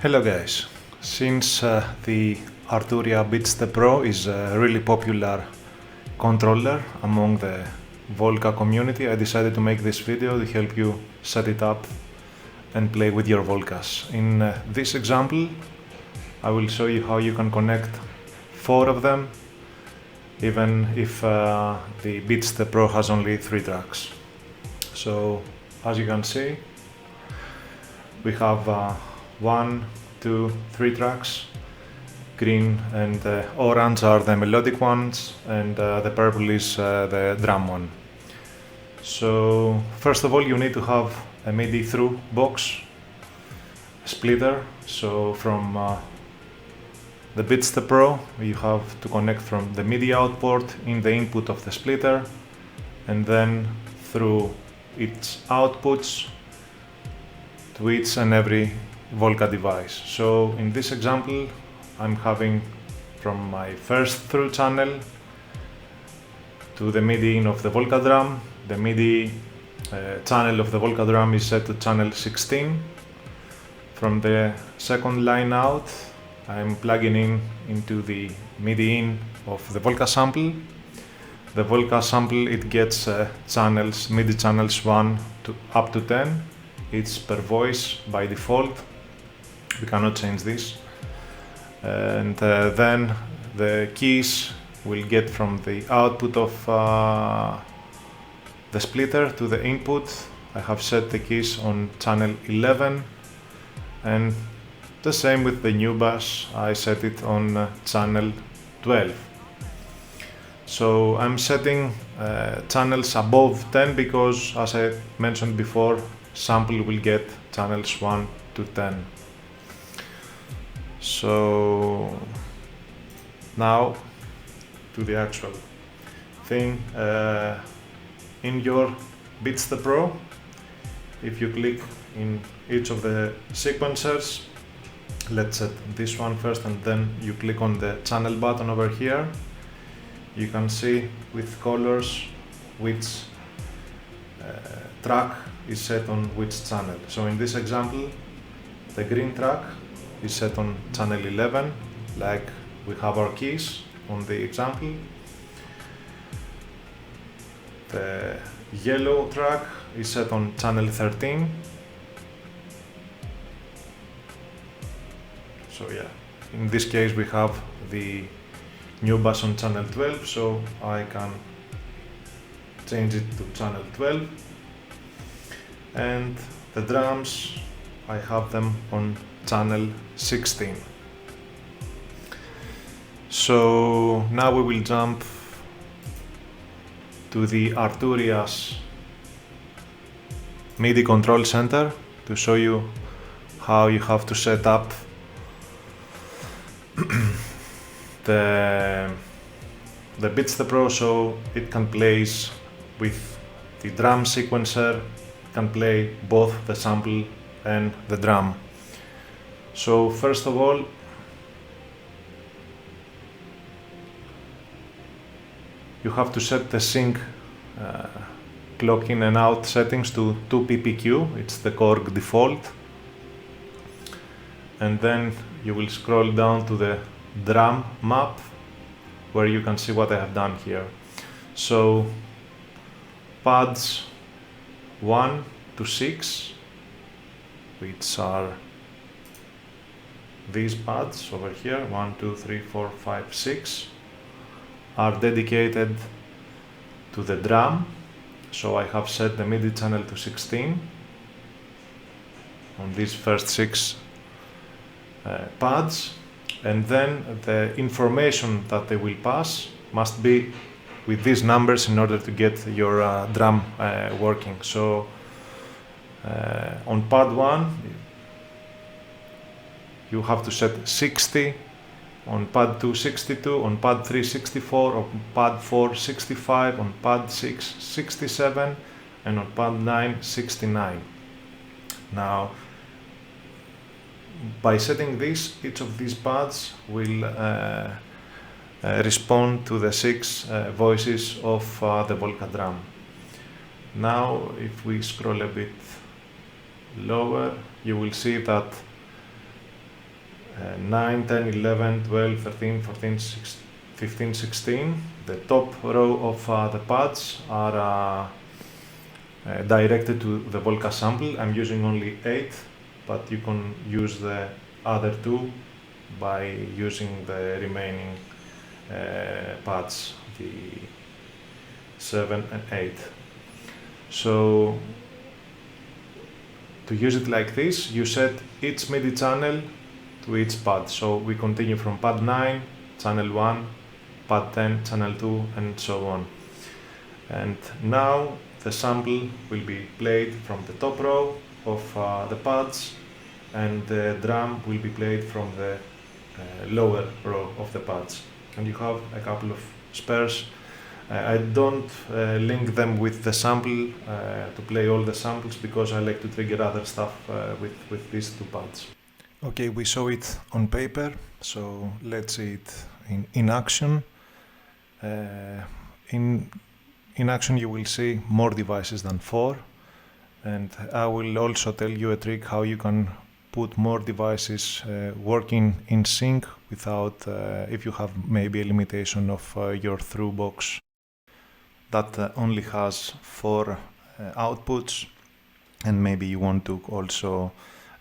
Hello guys, since the Arturia BeatStepPro is a really popular controller among the Volca community, I decided to make this video to help you set it up and play with your Volcas. In this example, I will show you how you can connect 4 of them, even if the BeatStepPro has only 3 tracks. So, as you can see, we have 1, 2, 3 tracks. Green and orange are the melodic ones, and the purple is the drum one. So first of all, you need to have a Midi through box splitter. So from the BeatStepPro, you have to connect from the Midi output in the input of the splitter, and then through its outputs to each and every Volca device. So in this example, I'm having from my first through channel to the Midi in of the Volca drum. The Midi channel of the Volca drum is set to channel 16. From the second line out, I'm plugging into the Midi in of the Volca sample. The Volca sample, it gets channels, Midi channels 1 to up to 10. It's per voice by default. We cannot change this. And then the keys will get from the output of the splitter to the input. I have set the keys on channel 11, and the same with the new bass, I set it on channel 12. So I'm setting channels above 10 because, as I mentioned before, sample will get channels 1 to 10. So now to the actual thing. In your BeatStepPro, if you click in each of the sequencers, let's set this one first, and then you click on the channel button over here, you can see with colors which track is set on which channel. So in this example, the green track is set on channel 11, like we have our keys on the example. The yellow track is set on channel 13. So yeah, in this case we have the new bass on channel 12, so I can change it to channel 12. And the drums, I have them on channel 16. So now we will jump to the Arturia's MIDI control center to show you how you have to set up the BeatStepPro so it can play with the drum sequencer, can play both the sample and the drum. So first of all, you have to set the sync clock in and out settings to 2 ppq, it's the Korg default. And then you will scroll down to the drum map where you can see what I have done here. So pads 1 to 6, which are these pads over here, 1, 2, 3, 4, 5, 6, are dedicated to the drum. So I have set the MIDI channel to 16 on these first 6 pads, and then the information that they will pass must be with these numbers in order to get your drum working. So on pad 1 you have to set 60, on pad 2 62, on pad 3 64, on pad 4 65, on pad 6 67, and on pad 9 69. Now by setting this, each of these pads will respond to the 6 voices of the Volca drum. Now if we scroll a bit lower, you will see that 9, 10, 11, 12, 13, 14, 15, 16. The top row of the pads are directed to the Volca sample. I'm using only 8, but you can use the other 2 by using the remaining pads, the 7 and 8. So to use it like this, you set each MIDI channel to each pad. So we continue from pad 9, channel 1, pad 10, channel 2, and so on. And now the sample will be played from the top row of the pads, and the drum will be played from the lower row of the pads. And you have a couple of spares. I don't link them with the sample to play all the samples, because I like to trigger other stuff with these 2 pads. Okay, we saw it on paper, so let's see it in action. In action you will see more devices than 4, and I will also tell you a trick how you can put more devices working in sync without, if you have maybe a limitation of your through box that only has 4 outputs, and maybe you want to also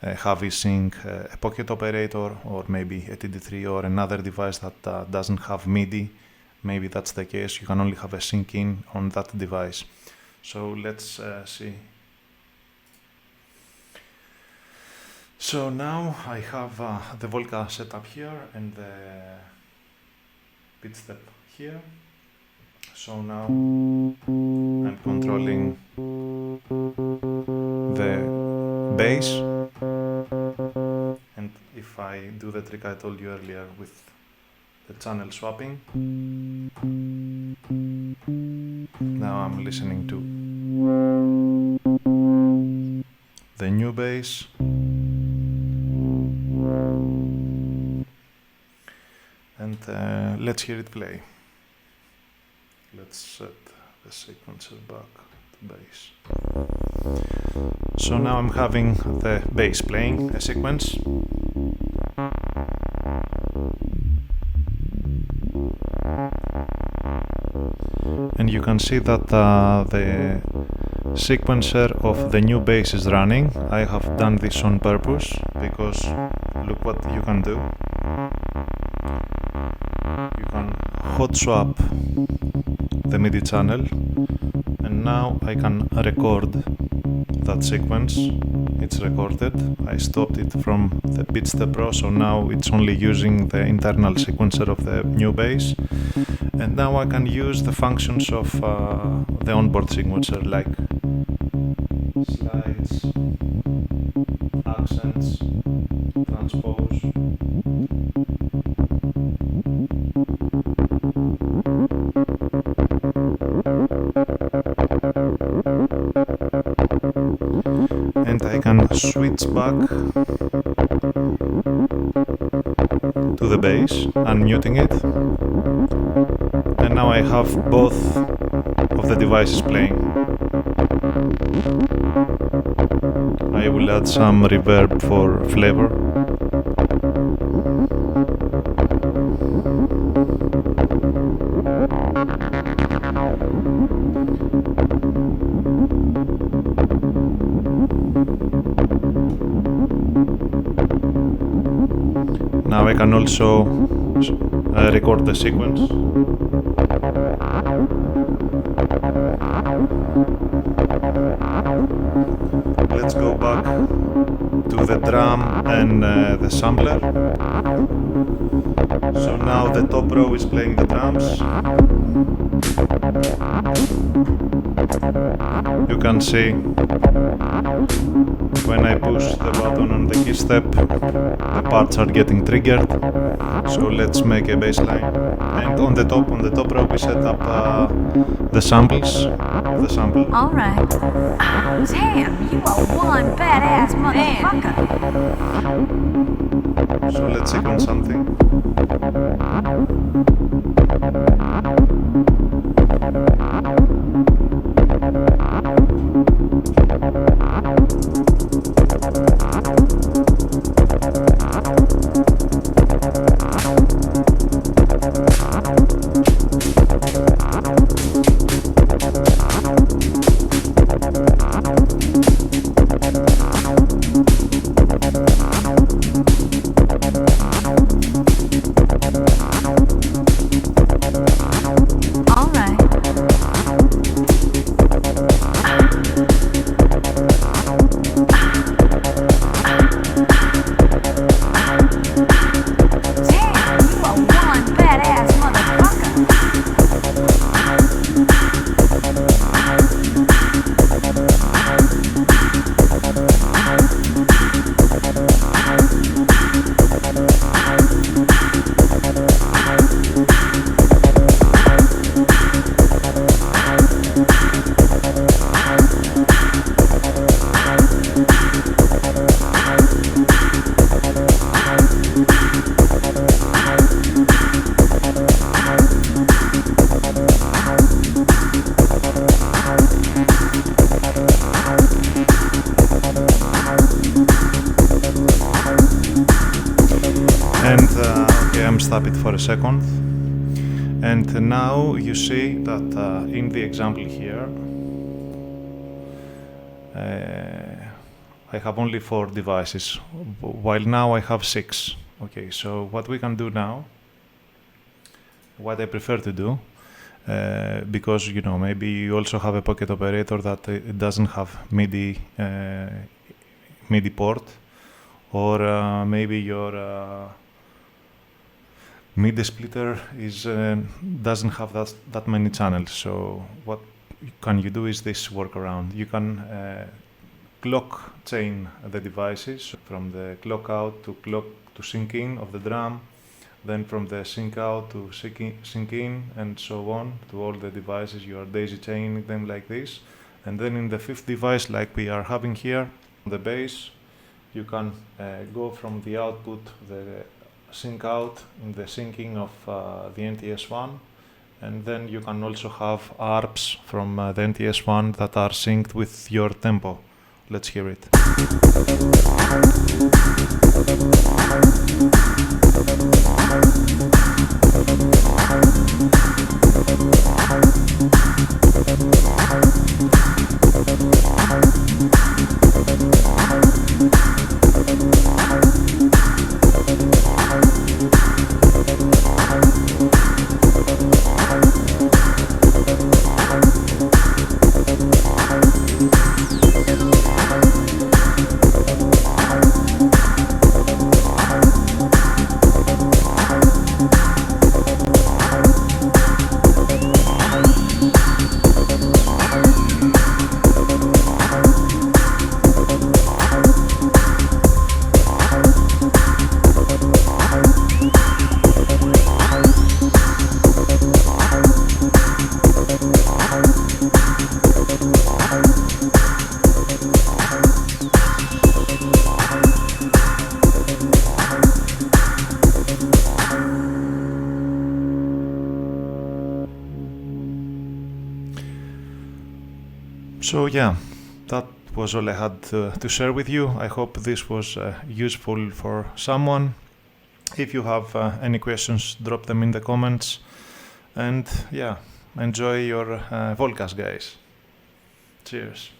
have a sync a pocket operator, or maybe a TD3 or another device that doesn't have Midi. Maybe that's the case, you can only have a sync in on that device. So let's see. So now I have the Volca setup here and the BeatStep here. So now I'm controlling the bass, and if I do the trick I told you earlier with the channel swapping, now I'm listening to the new bass, and let's hear it play. Let's set the sequencer back to bass. So now I'm having the bass playing a sequence. And you can see that the sequencer of the new bass is running. I have done this on purpose, because look what you can do. You can hot swap the MIDI channel, and now I can record that sequence. It's recorded. I stopped it from the BeatStepPro, so now it's only using the internal sequencer of the new bass. And now I can use the functions of the onboard sequencer, like slides, accents, transpose. And I can switch back to the bass, unmuting it. And now I have both of the devices playing. I will add some reverb for flavor. Now I can also record the sequence. Let's go back to the drum and the sampler. So now the top row is playing the drums. You can see when I push the button on the key step, the parts are getting triggered. So let's make a bass line. And on the top row we set up the samples of the sample. Alright. Damn, you are one badass motherfucker. So let's sequence something. tap it for a second. And now you see that in the example here, I have only 4 devices, while now I have 6. Okay, so what we can do now, what I prefer to do, because you know maybe you also have a pocket operator that it doesn't have MIDI port, or maybe your MIDI splitter doesn't have that many channels. So what can you do is this workaround. You can clock chain the devices from the clock out to sync in of the drum, then from the sync out to sync in, and so on to all the devices. You are daisy chaining them like this, and then in the 5th device, like we are having here, the bass, you can go from the output, the sync out in the syncing of the NTS1, and then you can also have ARPs from the NTS1 that are synced with your tempo. Let's hear it. So yeah, that was all I had to share with you. I hope this was useful for someone. If you have any questions, drop them in the comments. And yeah, enjoy your Volcas, guys. Cheers.